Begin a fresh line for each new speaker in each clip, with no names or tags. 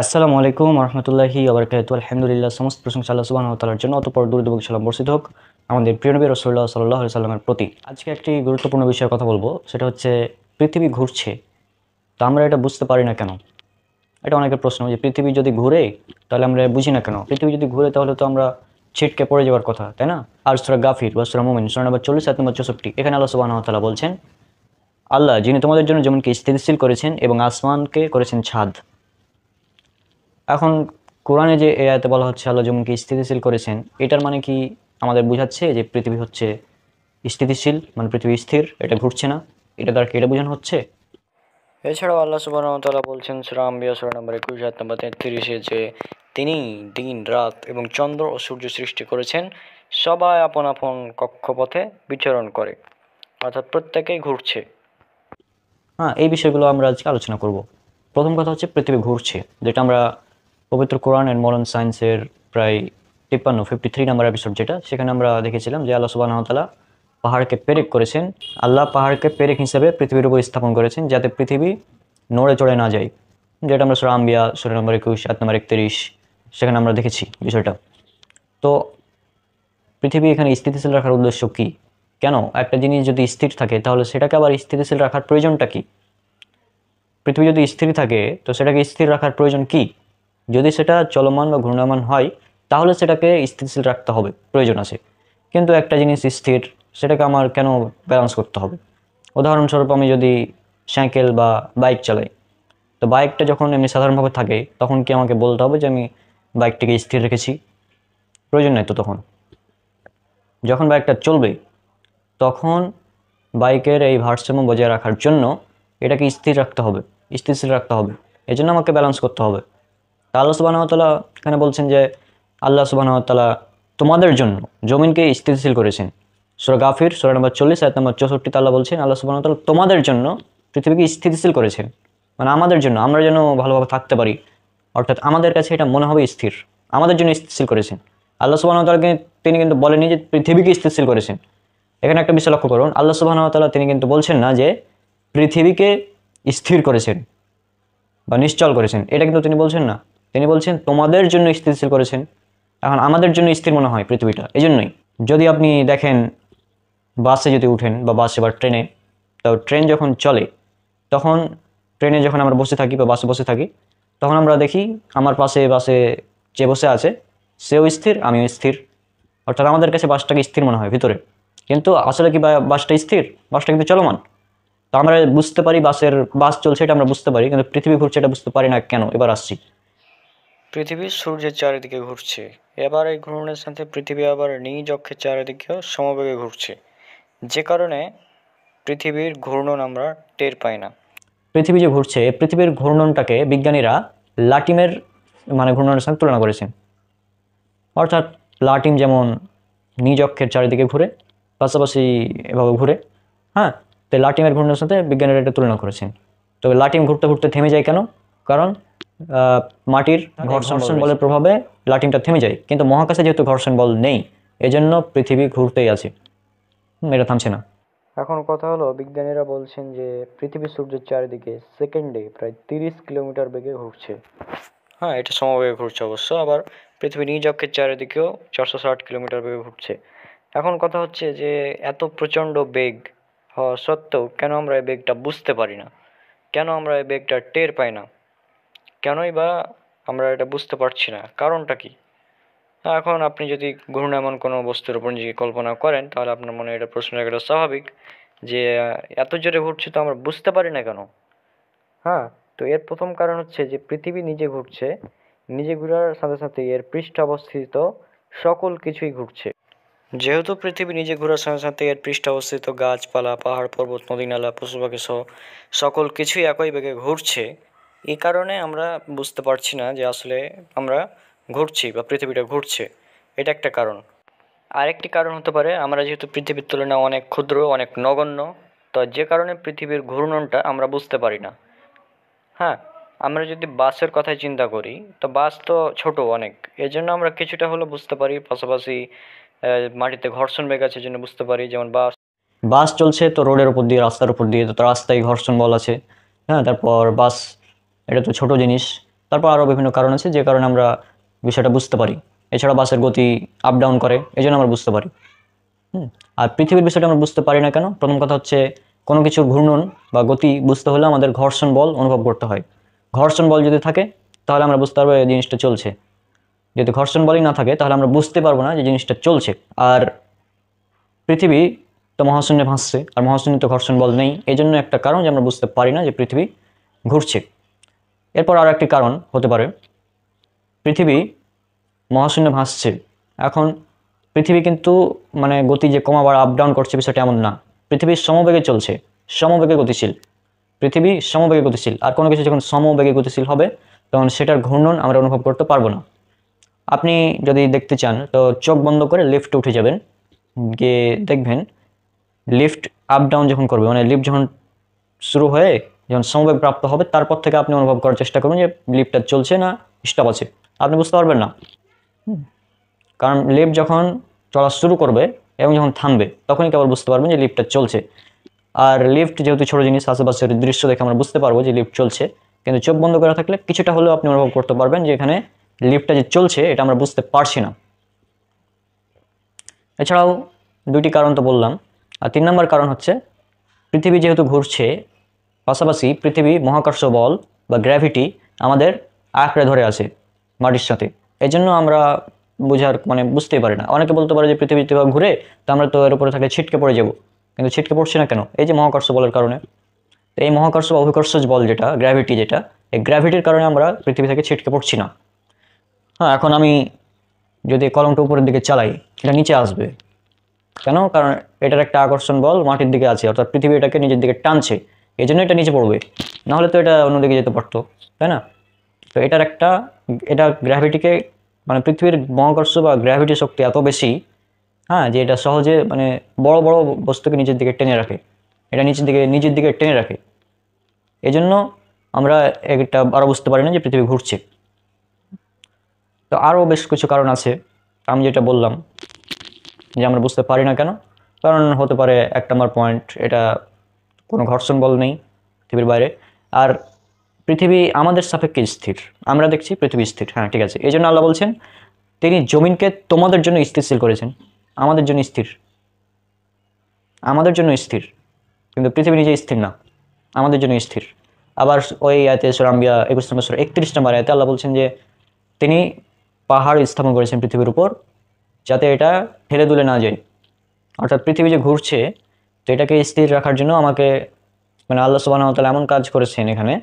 আসসালামু আলাইকুম রহমতুল্লাহি ওবরাকাতুহু। আলহামদুলিল্লাহ, সমস্ত প্রশংসা আল্লাহ সুবহানাহু ওয়া তাআলার জন্য। অতঃপর দরুদ এবং সালাম বর্ষিত হোক আমাদের প্রিয় নবী রাসূলুল্লাহ সাল্লাল্লাহু আলাইহি সাল্লামের প্রতি। আজকে একটি গুরুত্বপূর্ণ বিষয়ে কথা বলবো, সেটা হচ্ছে পৃথিবী ঘুরছে, তো আমরা এটা বুঝতে পারি না কেন? এটা অনেকের প্রশ্ন যে পৃথিবী যদি ঘুরে তাহলে আমরা বুঝি না কেন? পৃথিবী যদি ঘুরে তাহলে তো আমরা ছিটকে পড়ে যাওয়ার কথা, তাই না? আর সূরা গাফির বা সূরা মুমিন সূরা নম্বর 40 আয়াত নম্বর 64, এখানে আল্লাহ সুবহানাহু ওয়া তাআলা বলছেন, আল্লাহ যিনি তোমাদের জন্য জমিনকে স্থিতিশীল করেছেন এবং আসমানকে করেছেন ছাদ। এখন কোরআনে যে এই আয়াতে বলা হচ্ছে আল্লাহ জমিনকে স্থিতিশীল করেছেন, এটার মানে কি আমাদের বোঝাচ্ছে যে পৃথিবী হচ্ছে স্থিতিশীল, মানে পৃথিবী স্থির, এটা ঘুরছে না? এটা দ্বারা কি এটা বোঝানো হচ্ছে? এছাড়াও আল্লাহ সুবহানাহু ওয়া তাআলা বলছেন সূরা আম্বিয়া সূরা নম্বর 21 আয়াত নম্বর 33-এ যে তিনি দিন রাত এবং চন্দ্র ও সূর্য সৃষ্টি করেছেন, সবাই আপন আপন কক্ষপথে বিচরণ করে, অর্থাৎ প্রত্যেকেই ঘুরছে। হ্যাঁ, এই বিষয়গুলো আমরা আজকে আলোচনা করব। প্রথম কথা হচ্ছে পৃথিবী ঘুরছে, যেটা আমরা পবিত্র কোরআনের মডার্ন সায়েন্সের প্রায় 53 নাম্বার এপিসোড, যেটা সেখানে আমরা দেখেছিলাম যে আল্লাহ সুবহানাহু ওয়া তাআলা পাহাড়কে পেরেক করেছেন। আল্লাহ পাহাড়কে পেরেক হিসেবে পৃথিবীর উপর স্থাপন করেছেন, যাতে পৃথিবী নড়ে চড়ে না যায়, যেটা আমরা সূরা আম্বিয়া সূরা নম্বর 21 আয়াত নম্বর 31 সেখানে আমরা দেখেছি বিষয়টা। তো পৃথিবী এখানে স্থিতিশীল রাখার উদ্দেশ্য কি? কেন একটা জিনিস যদি স্থির থাকে তাহলে সেটাকে আবার স্থিতিশীল রাখার প্রয়োজনটা কি? পৃথিবী যদি স্থির থাকে তো সেটাকে স্থির রাখার প্রয়োজন কি? যদি সেটা চলমান বা ঘূর্ণায়মান হয় তাহলে সেটাকে স্থিতিশীল রাখতে হবে, প্রয়োজন আছে। কিন্তু একটা জিনিস স্থির, সেটাকে আমার কেন ব্যালেন্স করতে হবে? উদাহরণস্বরূপ আমি যদি সাইকেল বা বাইক চালাই, তো বাইকটা যখন এমনি সাধারণভাবে থাকে তখন কি আমাকে বলতে হবে যে আমি বাইকটিকে স্থির রেখেছি? প্রয়োজন নেই তো। তখন যখন বাইকটা চলবে তখন বাইকের এই ভারসাম্য বজায় রাখার জন্য এটাকে স্থির রাখতে হবে, স্থিতিশীল রাখতে হবে। এই জন্য আমাকে ব্যালেন্স করতে হবে। তা আল্লাহ সুবহানাহু ওয়া তাআলা এখানে বলছেন যে আল্লাহ সুবহানাহু ওয়া তাআলা তোমাদের জন্য জমিনকে স্থিতিশীল করেছেন। সূরা গাফির সূরা নম্বর 40 আয়াত নম্বর 64 আল্লাহ বলছেন আল্লাহ সুবহানাহু ওয়া তাআলা তোমাদের জন্য পৃথিবীকে স্থিতিশীল করেছেন, মানে আমাদের জন্য, আমরা যেন ভালোভাবে থাকতে পারি, অর্থাৎ আমাদের কাছে এটা মনে হবে স্থির, আমাদের জন্য স্থিতিশীল করেছেন। আল্লাহ সুবহানাহু ওয়া তাআলা তিনি কিন্তু বলেনি যে পৃথিবীকে স্থিতিশীল করেছেন। এখানে একটা বিষয় লক্ষ্য করুন, আল্লাহ সুবহানাহু ওয়া তাআলা তিনি কিন্তু বলছেন না যে পৃথিবীকে স্থির করেছেন বা নিশ্চল করেছেন, এটা কিন্তু তিনি বলছেন না। তিনি বলছেন তোমাদের জন্য স্থিতিশীল করেছেন। এখন আমাদের জন্য স্থির মনে হয় পৃথিবীটা, এই জন্যই যদি আপনি দেখেন বাসে যদি উঠেন বা বাসে বা ট্রেনে, তো ট্রেন যখন চলে তখন ট্রেনে যখন আমরা বসে থাকি বা বাসে বসে থাকি তখন আমরা দেখি আমার পাশে বাসে যে বসে আছে সেও স্থির, আমিও স্থির, অর্থাৎ আমাদের কাছে বাসটাকে স্থির মনে হয় ভিতরে। কিন্তু আসলে কি বাসটা স্থির? বাসটা কিন্তু চলমান। তো আমরা বুঝতে পারি বাস চলছে, এটা আমরা বুঝতে পারি, কিন্তু পৃথিবী ঘুরছে এটা বুঝতে পারি না কেন? এবার আসছি, পৃথিবী সূর্যের চারিদিকে ঘুরছে। এবার এই ঘূর্ণনের সাথে পৃথিবী আবার নিজ অক্ষের চারিদিকেও সমবেগে ঘুরছে, যে কারণে পৃথিবীর ঘূর্ণন আমরা টের পাই না। পৃথিবী যে ঘুরছে, পৃথিবীর ঘূর্ণনটাকে বিজ্ঞানীরা লাটিমের মানে ঘূর্ণনের সাথে তুলনা করেছেন। অর্থাৎ লাটিম যেমন নিজ অক্ষের চারিদিকে ঘুরে, পাশাপাশি এভাবে ঘুরে। হ্যাঁ, তো লাটিমের ঘূর্ণনের সাথে বিজ্ঞানীরা এটা তুলনা করেছেন। তো লাটিম ঘুরতে ঘুরতে থেমে যায় কেন? কারণ মাটির ঘর্ষণ বলের প্রভাবে লাটিমটা থেমে যায়, কিন্তু মহাকাশে যেহেতু ঘর্ষণ বল নেই এজন্য পৃথিবী ঘুরতেই আছে, এটা থামছে না। এখন কথা হলো, বিজ্ঞানীরা বলছেন যে পৃথিবী সূর্যের চারিদিকে সেকেন্ডে প্রায় 30 কিলোমিটার বেগে ঘুরছে। হ্যাঁ, এটা সমবেগে ঘুরছে অবশ্য। আবার পৃথিবী নিজ অক্ষের চারিদিকেও 460 কিলোমিটার বেগে ঘুরছে। এখন কথা হচ্ছে যে এত প্রচণ্ড বেগ হওয়া সত্ত্বেও কেন আমরা এই বেগটা বুঝতে পারি না? কেন আমরা এই বেগটা টের পাই না? কেনই বা আমরা এটা বুঝতে পারছি না? কারণটা কি? এখন আপনি যদি ঘূর্ণায়মান কোনো বস্তুর উপর নিজেকে কল্পনা করেন তাহলে আপনার মনে এটা প্রশ্ন রাখাটা স্বাভাবিক যে এত জোরে ঘুরছে তো আমরা বুঝতে পারি না কেন? হ্যাঁ, তো এর প্রথম কারণ হচ্ছে যে পৃথিবী নিজে ঘুরছে, নিজে ঘোরার সাথে সাথে এর পৃষ্ঠে অবস্থিত সকল কিছুই ঘুরছে। যেহেতু পৃথিবী নিজে ঘোরার সাথে সাথে এর পৃষ্ঠে অবস্থিত গাছপালা, পাহাড় পর্বত, নদী নালা, পশু পাখি সহ সকল কিছুই একই বেগে ঘুরছে, এই কারণে আমরা বুঝতে পারছি না যে আসলে আমরা ঘুরছি বা পৃথিবীটা ঘুরছে। এটা একটা কারণ। আরেকটি কারণ হতে পারে আমরা যেহেতু পৃথিবীর তুলনায় অনেক ক্ষুদ্র, অনেক নগণ্য, তো যে কারণে পৃথিবীর ঘূর্ণনটা আমরা বুঝতে পারি না। হ্যাঁ, আমরা যদি বাসের কথাই চিন্তা করি তো বাস তো ছোট অনেক, এজন্য আমরা কিছুটা হলেও বুঝতে পারি। পাশাপাশি মাটিতে ঘর্ষণ বেগ আছে জন্য বুঝতে পারি, যেমন বাস চলছে তো রোডের উপর দিয়ে, রাস্তার উপর দিয়ে, তো রাস্তায় ঘর্ষণ বল আছে। হ্যাঁ, তারপর বাস এটা তো ছোট জিনিস, তারপর আরও বিভিন্ন কারণ আছে যে কারণে আমরা বিষয়টা বুঝতে পারি। এছাড়া বাসের গতি আপ ডাউন করে, এই জন্য আমরা বুঝতে পারি। আর পৃথিবীর বিষয়টা আমরা বুঝতে পারি না কেন? প্রথম কথা হচ্ছে কোনো কিছুর ঘূর্ণন বা গতি বুঝতে হলে আমাদের ঘর্ষণ বল অনুভব করতে হয়। ঘর্ষণ বল যদি থাকে তাহলে আমরা বুঝতে পারবো এই জিনিসটা চলছে। যদি ঘর্ষণ বলই না থাকে তাহলে আমরা বুঝতে পারবো না যে জিনিসটা চলছে। আর পৃথিবী তো মহাশূন্যে ভাসছে, আর মহাশূন্যে তো ঘর্ষণ বল নেই, এই জন্য একটা কারণ যে আমরা বুঝতে পারি না যে পৃথিবী ঘুরছে। এরপর আরও একটি কারণ হতে পারে, পৃথিবী মহাশূন্যে ভাসছে, এখন পৃথিবী কিন্তু মানে গতি যে কমাবার আপ ডাউন করছে বিষয়টা এমন না। পৃথিবী সমবেগে চলছে, সমবেগে গতিশীল। পৃথিবী সমবেগে গতিশীল, আর কোনো কিছু যখন সমবেগে গতিশীল হবে তখন সেটার ঘূর্ণন আমরা অনুভব করতে পারবো না। আপনি যদি দেখতে চান তো চোখ বন্ধ করে লিফটে উঠে যাবেন, গিয়ে দেখবেন লিফট আপ ডাউন যখন করবে, মানে লিফট যখন শুরু হয়ে যখন সমবেগ প্রাপ্ত হবে তারপর থেকে আপনি অনুভব করার চেষ্টা করবেন যে লিফটটা চলছে না স্টপ আছে। আপনি বুঝতে পারবেন না, কারণ লিফট যখন চলা শুরু করবে এবং যখন থামবে তখনই কেবল বুঝতে পারবেন যে লিফটটা চলছে। আর লিফট যেহেতু ছোটো জিনিস, আশেপাশের দৃশ্য দেখে আমরা বুঝতে পারবো যে লিফট চলছে, কিন্তু চোখ বন্ধ করা থাকলে কিছুটা হলেও আপনি অনুভব করতে পারবেন যে এখানে লিফটটা যে চলছে এটা আমরা বুঝতে পারছি না। এছাড়াও দুটি কারণ তো বললাম, আর 3 নম্বর কারণ হচ্ছে পৃথিবী যেহেতু ঘুরছে, পাশাপাশি পৃথিবী মহাকর্ষ বল বা গ্র্যাভিটি আমাদের আঁকড়ে ধরে আছে মাটির সাথে। এই জন্য আমরা বুঝতেই পারি না। অনেকে বলতে পারে যে পৃথিবী যেভাবে ঘুরে তো আমরা তো এর উপরে থাকলে ছিটকে পড়ে যাব, কিন্তু ছিটকে পড়ছি না কেন? এই যে মহাকর্ষ বলের কারণে। তো এই মহাকর্ষ বা অভিকর্ষজ বল যেটা গ্র্যাভিটি, যেটা এই গ্র্যাভিটির কারণে আমরা পৃথিবী থেকে ছিটকে পড়ছি না। হ্যাঁ, এখন আমি যদি কলমটা উপরের দিকে চালাই এটা নিচে আসবে কেন? কারণ এটার একটা আকর্ষণ বল মাটির দিকে আছে, অর্থাৎ পৃথিবী এটাকে নিজের দিকে টানছে, এই জন্য এটা নিচে পড়বে, নাহলে তো এটা অন্যদিকে যেতে পারতো, তাই না? তো এটা গ্র্যাভিটিকে মানে পৃথিবীর মহাকর্ষ বা গ্র্যাভিটি শক্তি এত বেশি, হ্যাঁ, যে এটা সহজে মানে বড় বড় বস্তুকে নিজের দিকে টেনে রাখে, এটা নিজের দিকে টেনে রাখে। এই জন্য আমরা এটা আরও বুঝতে পারি না যে পৃথিবী ঘুরছে। তো আরও বেশ কিছু কারণ আছে, আমি যেটা বললাম যে আমরা বুঝতে পারি না কেন, কারণ হতে পারে 1 নম্বর পয়েন্ট, এটা কোনো ঘর্ষণ বল নেই পৃথিবীর বাইরে। আর পৃথিবী আমাদের সাপেক্ষে স্থির, আমরা দেখছি পৃথিবী স্থির, হ্যাঁ ঠিক আছে। এই জন্য আল্লাহ বলছেন তিনি জমিনকে তোমাদের জন্য স্থিতিশীল করেছেন, আমাদের জন্য স্থির, আমাদের জন্য স্থির, কিন্তু পৃথিবী নিজে স্থির না, আমাদের জন্য স্থির। আবার ওই আয়াতে সূরা আম্বিয়া 21 নম্বর সূরা 31 নম্বর আয়াতে আল্লাহ বলছেন যে তিনি পাহাড় স্থাপন করেছেন পৃথিবীর উপর যাতে এটা হেলে দুলে না যায়। অর্থাৎ পৃথিবী যে ঘুরছে তো এটাকে স্থির রাখার জন্য আমাকে মানে আল্লাহ সুবহানাহু ওয়া তাআলা এমন কাজ করেছেন এখানে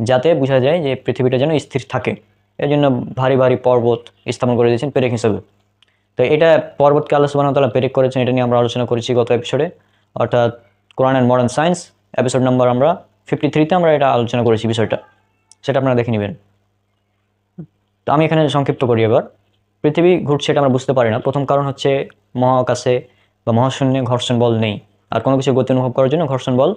যাতে বোঝা যায় যে পৃথিবীটা যেন স্থির থাকে। এই জন্য ভারী ভারী পর্বত স্থাপন করে দিয়েছেন পেরেক হিসেবে। তো এটা পর্বতকে আল্লাহ সুবহানাহু ওয়া তাআলা পেরেক করেছেন, এটা নিয়ে আমরা আলোচনা করেছি গত এপিসোডে, অর্থাৎ Quran and modern science episode number আমরা 53-তে আমরা এটা আলোচনা করেছি বিষয়টা, সেটা আপনারা দেখে নেবেন। তো আমি এখানে সংক্ষিপ্ত করি এবার। পৃথিবী ঘুরছে এটা আমরা বুঝতে পারি না, প্রথম কারণ হচ্ছে মহাকাশে বা মহাশূন্যে ঘর্ষণ বল নেই, আর কোনো কিছু গতি অনুভব করার জন্য ঘর্ষণ বল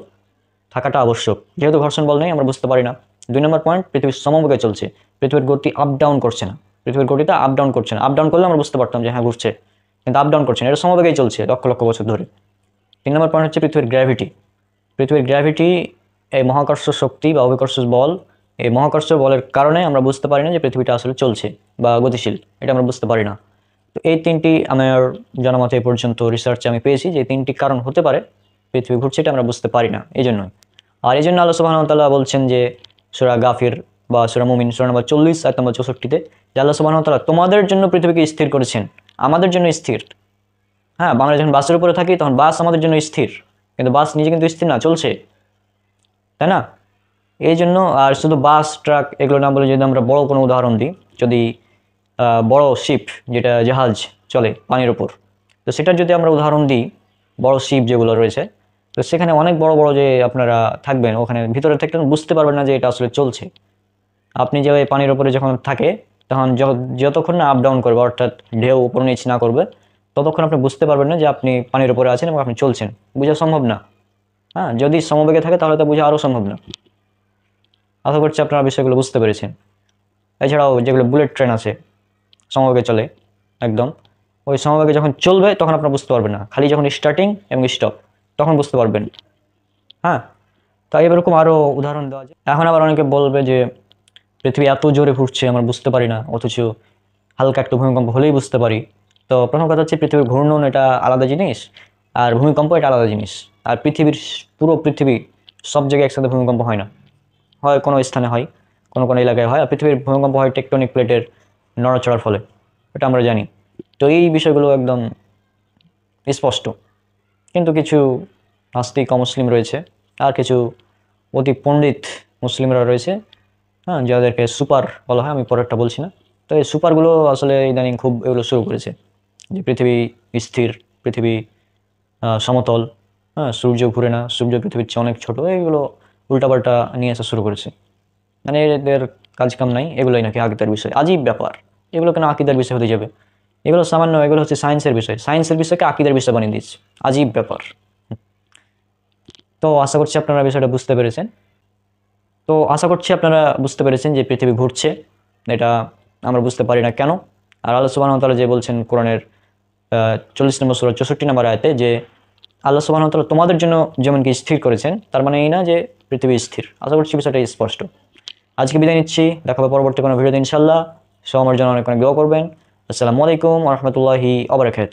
থাকাটা আবশ্যক, যেহেতু ঘর্ষণ বল নেই আমরা বুঝতে পারি না। 2 নম্বর পয়েন্ট, পৃথিবীর সমবেগে চলছে, পৃথিবীর গতি আপ ডাউন করছে না, পৃথিবীর গতিটা আপ ডাউন করছে না। আপ ডাউন করলে আমরা বুঝতে পারতাম যে হ্যাঁ ঘুরছে, কিন্তু আপ ডাউন করছে না, এটা সমবেগেই চলছে লক্ষ লক্ষ বছর ধরে। 3 নম্বর পয়েন্ট হচ্ছে পৃথিবীর গ্র্যাভিটি, পৃথিবীর গ্র্যাভিটি এই মহাকর্ষ শক্তি বা অভিকর্ষ বল, এই মহাকর্ষ বলের কারণে আমরা বুঝতে পারি না যে পৃথিবীটা আসলে চলছে বা গতিশীল, এটা আমরা বুঝতে পারি না। তো এই 3টি আমার জানামতে এ পর্যন্ত রিসার্চে আমি পেয়েছি যে 3টি কারণ হতে পারে পৃথিবী ঘুরছে, এটা আমরা বুঝতে পারি না এই জন্যই। আর এই জন্য আল্লাহ সুবহানাহু ওয়া তাআলা বলছেন যে সূরা গাফির বা সূরা মুমিন সূরা নম্বর 40 আয়াত নম্বর 64-তে যে আল্লাহ সুবহানাহু ওয়া তাআলা তোমাদের জন্য পৃথিবীকে স্থির করেছেন, আমাদের জন্য স্থির। হ্যাঁ, আমরা যখন বাসের উপরে থাকি তখন বাস আমাদের জন্য স্থির, কিন্তু বাস নিজে কিন্তু স্থির না, চলছে, তাই না? এই জন্য আর শুধু বাস ট্রাক এগুলো না বলে যদি আমরা বড় কোনো উদাহরণ দিই, যদি বড় শিপ যেটা জাহাজ চলে পানির উপর, তো সেটার যদি আমরা উদাহরণ দিই, বড় শিপ যেগুলো রয়েছে, তো সেখানে অনেক বড় বড় যে আপনারা থাকবেন ওখানে ভিতরে থাকলে বুঝতে পারবেন না যে এটা আসলে চলছে। আপনি যে পানির উপরে যখন থাকে তখন যতক্ষণ না আপ ডাউন করবে, অর্থাৎ ঢেউ উপর নিচ না করবে, ততক্ষণ আপনি বুঝতে পারবেন না যে আপনি পানির উপরে আছেন এবং আপনি চলছেন, বোঝা সম্ভব না। হ্যাঁ, যদি সমবেগে থাকে তাহলে তো বোঝা আরও সম্ভব না। আশা করছি আপনারা বিষয়গুলো বুঝতে পেরেছেন। এছাড়াও যেগুলো বুলেট ট্রেন আছে সমবেগে চলে একদম, ওই সমবেগে যখন চলবে তখন আপনারা বুঝতে পারবেন না, খালি যখন স্টার্টিং এবং স্টপ তখন বুঝতে পারবেন। হ্যাঁ, তাই এরকম আরও উদাহরণ দেওয়া যায়। এখন আবার অনেকে বলবে যে পৃথিবী এত জোরে ঘুরছে আমরা বুঝতে পারি না, অথচ হালকা একটু ভূমিকম্প হলেই বুঝতে পারি। তো প্রথম কথা হচ্ছে পৃথিবীর ঘূর্ণন এটা আলাদা জিনিস, আর ভূমিকম্প এটা আলাদা জিনিস। আর পুরো পৃথিবী সব জায়গায় একসাথে ভূমিকম্প হয় না, হয় কোনো স্থানে হয়, কোনো কোনো এলাকায় হয়। আর পৃথিবীর ভূমিকম্প হয় টেকটনিক প্লেটের নড়াচড়ার ফলে, এটা আমরা জানি। তো এই বিষয়গুলো একদম স্পষ্ট। কিন্তু কিছু নাস্তিক অমুসলিম রয়েছে, আর কিছু অতি পণ্ডিত মুসলিমরা রয়েছে, হ্যাঁ, যাদেরকে সুপার বলা হয়, আমি পরেরটা বলছি না। তো এই সুপারগুলো আসলে ইদানিং খুব এগুলো শুরু করেছে যে পৃথিবী স্থির, পৃথিবী সমতল, হ্যাঁ, সূর্য ঘুরে না, সূর্য পৃথিবীর চেয়ে অনেক ছোট, এইগুলো উল্টাপাল্টা নিয়ে আসা শুরু করেছে। মানে এদের কাজ কাম নাই, এগুলোই নাকি আকিদার বিষয়। আজীব ব্যাপার, এগুলো কেন আকিদার বিষয় হতে যাবে? এগুলো সামান্য, এগুলো হচ্ছে সায়েন্সের বিষয়, সায়েন্সের বিষয়কে আকিদার বিষয় বানিয়ে দিচ্ছে। আজীব ব্যাপার। তো আশা করছি আপনারা বিষয়টা বুঝতে পেরেছেন। যে পৃথিবী ঘুরছে, এটা আমরা বুঝতে পারি না কেন। আর আল্লাহ সুবহানাহু ওয়া তাআলা যে বলছেন কোরআনের 40 নম্বর সূরা 64 নম্বর আয়াতে যে আল্লাহ সুবহানাহু ওয়া তাআলা তোমাদের জন্য যেমন কি স্থির করেছেন, তার মানে এই না যে পৃথিবী স্থির। আশা করছি বিষয়টা স্পষ্ট। আজকে বিদায় নিচ্ছি, দেখা হবে পরবর্তী কোনো ভিডিওতে ইনশাআল্লাহ। সব আমার জন্য অনেক অনেক দোয়া করবেন। আসসালামু আলাইকুম ওয়া রাহমাতুল্লাহি ওয়া বারাকাতুহু।